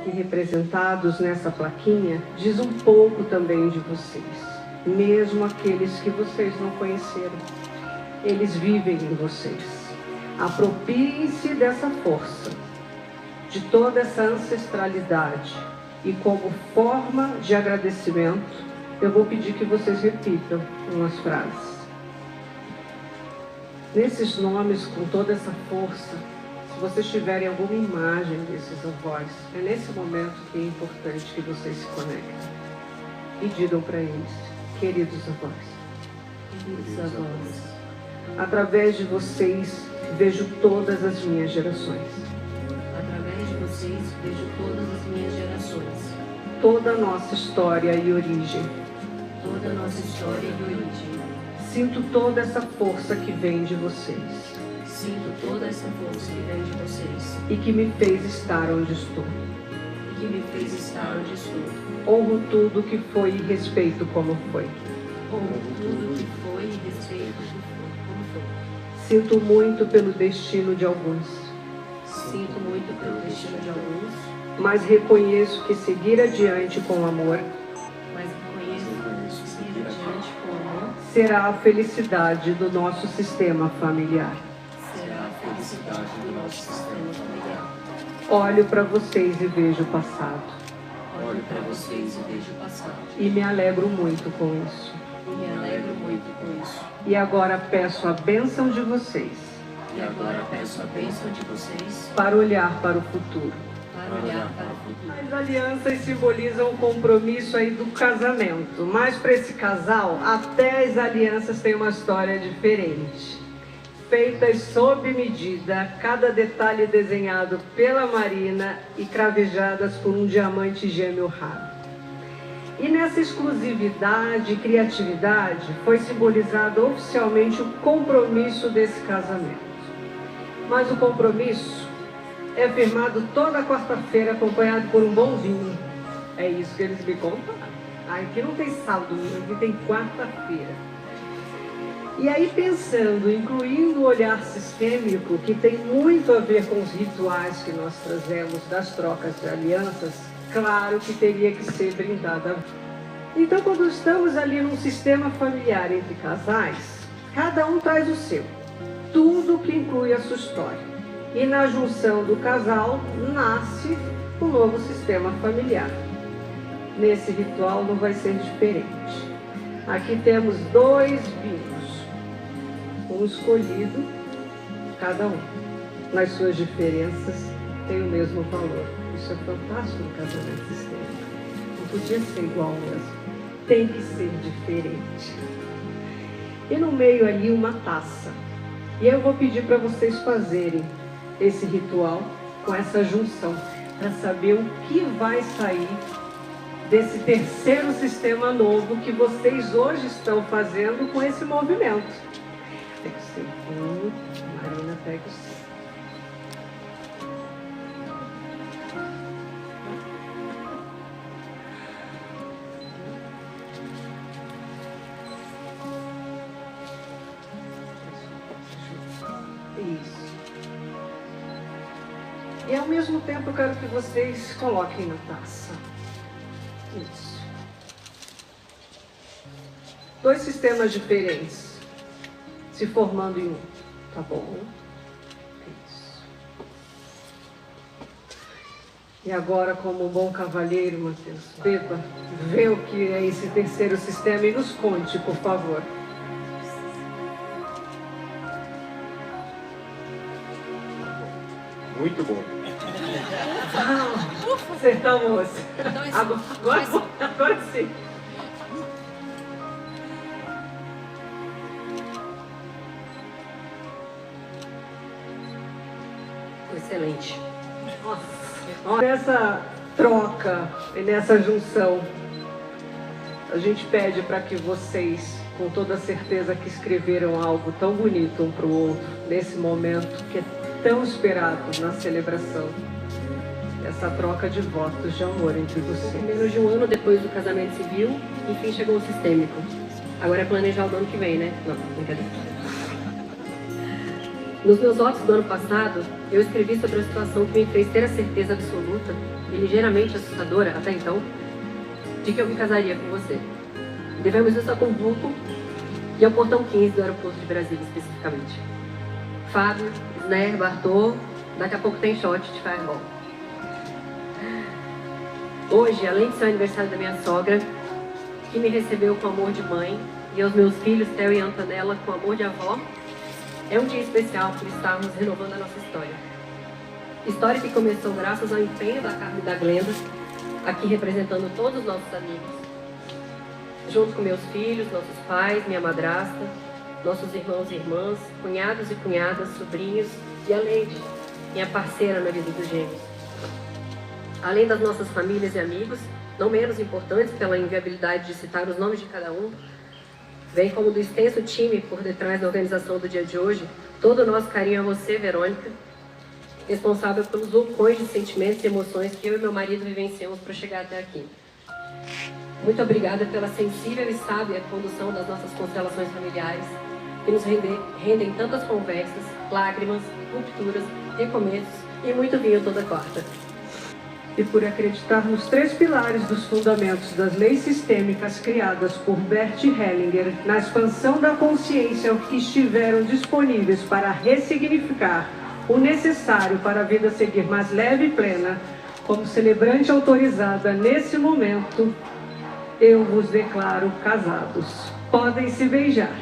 aqui representados nessa plaquinha diz um pouco também de vocês, mesmo aqueles que vocês não conheceram. Eles vivem em vocês. Apropiem-se dessa força, de toda essa ancestralidade, e como forma de agradecimento, eu vou pedir que vocês repitam umas frases. Nesses nomes, com toda essa força, se vocês tiverem alguma imagem desses avós, é nesse momento que é importante que vocês se conectem e digam para eles: queridos avós, queridos avós, através de vocês vejo todas as minhas gerações. Através de vocês vejo todas as minhas gerações. Toda a nossa história e origem. Toda a nossa história e origem. Sinto toda essa força que vem de vocês. Sinto toda essa força que vem de vocês. E que me fez estar onde estou. E que me fez estar onde estou. Honro tudo que foi e respeito como foi. Honro tudo que foi e respeito como foi. Sinto muito pelo destino de alguns. Sinto muito pelo destino de alguns. Mas reconheço que seguir adiante com amor será a felicidade do nosso sistema familiar. Será a felicidade do nosso sistema familiar. Olho para vocês e vejo o passado. Olho para vocês e vejo o passado. E me alegro muito com isso. E me alegro muito com isso. E agora peço a bênção de vocês. E agora peço a bênção de vocês para olhar para o futuro. Para olhar para o futuro. As alianças simbolizam o compromisso aí do casamento, mas para esse casal, até as alianças têm uma história diferente. Feitas sob medida, cada detalhe desenhado pela Marina e cravejadas por um diamante gêmeo raro. E nessa exclusividade e criatividade foi simbolizado oficialmente o compromisso desse casamento. Mas o compromisso é firmado toda quarta-feira, acompanhado por um bom vinho. É isso que eles me contaram. Aqui não tem sábado, aqui tem quarta-feira. E aí pensando, incluindo o olhar sistêmico, que tem muito a ver com os rituais que nós trazemos das trocas de alianças, claro que teria que ser brindada. Então, quando estamos ali num sistema familiar entre casais, cada um traz o seu, tudo que inclui a sua história. E na junção do casal nasce um novo sistema familiar. Nesse ritual não vai ser diferente. Aqui temos 2 vinhos, um escolhido, cada um. Nas suas diferenças tem o mesmo valor. Isso é fantástico no casamento sistêmico. Não podia ser igual mesmo. Tem que ser diferente. E no meio ali uma taça. E eu vou pedir para vocês fazerem esse ritual com essa junção, para saber o que vai sair desse terceiro sistema novo que vocês hoje estão fazendo com esse movimento. Pega o seu, Marina, pega o seu. Isso. E ao mesmo tempo eu quero que vocês coloquem na taça. Isso. 2 sistemas diferentes se formando em um. Tá bom? Isso. E agora, como um bom cavalheiro, Matheus, beba, vê o que é esse terceiro sistema e nos conte, por favor. Muito bom. Acertamos. Agora sim. Excelente. Nossa. Nessa troca e nessa junção, a gente pede para que vocês, com toda certeza que escreveram algo tão bonito um para o outro, nesse momento que é tão esperado na celebração, essa troca de votos de amor entre vocês. Menos de um ano depois do casamento civil, enfim chegou o sistêmico. Agora é planejar o ano que vem, né? Não, brincadeira. Nos meus votos do ano passado, eu escrevi sobre a situação que me fez ter a certeza absoluta e ligeiramente assustadora, até então, de que eu me casaria com você. Devemos isso a Cumbuco e ao portão 15 do aeroporto de Brasília, especificamente. Fábio, Sner, Bartô, daqui a pouco tem shot de Fireball. Hoje, além de ser o aniversário da minha sogra, que me recebeu com amor de mãe, e aos meus filhos, Theo e Antonella, com amor de avó, é um dia especial por estarmos renovando a nossa história. História que começou graças ao empenho da Carmen e da Glenda, aqui representando todos os nossos amigos, junto com meus filhos, nossos pais, minha madrasta, nossos irmãos e irmãs, cunhados e cunhadas, sobrinhos e a Leide, minha parceira na vida dos gêmeos. Além das nossas famílias e amigos, não menos importantes pela inviabilidade de citar os nomes de cada um, vem como do extenso time por detrás da organização do dia de hoje, todo o nosso carinho a você, Verônica, responsável pelos vulcões de sentimentos e emoções que eu e meu marido vivenciamos para chegar até aqui. Muito obrigada pela sensível e sábia condução das nossas constelações familiares, que nos rendem tantas conversas, lágrimas, rupturas, recomeços e muito vinho toda quarta. E por acreditar nos 3 pilares dos fundamentos das leis sistêmicas criadas por Bert Hellinger, na expansão da consciência que estiveram disponíveis para ressignificar o necessário para a vida seguir mais leve e plena, como celebrante autorizada nesse momento, eu vos declaro casados. Podem se beijar.